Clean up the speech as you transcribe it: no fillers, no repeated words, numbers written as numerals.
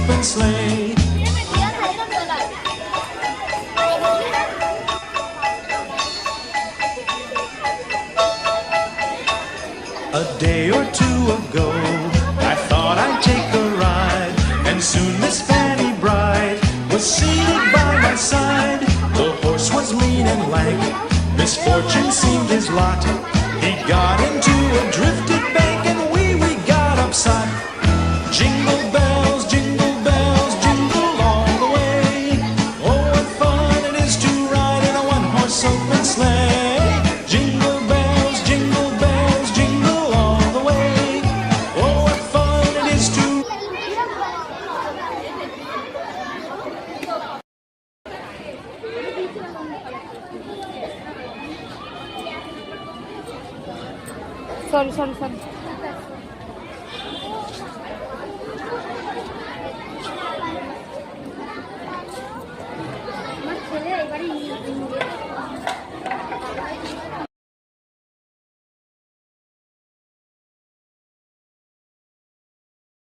open sleigh. A day or two ago, I thought I'd take a ride, and soon Miss Fanny Bright was seated by my side. The horse was lean and lank, misfortune seemed his lot. He got into a drifted bank, and we got upside. Jingle bells, jingle all the way. Oh, what fun it is to ride in a one-horse open sleigh. Jingle bells, jingle all the way. Oh, what fun it is to... Sorry.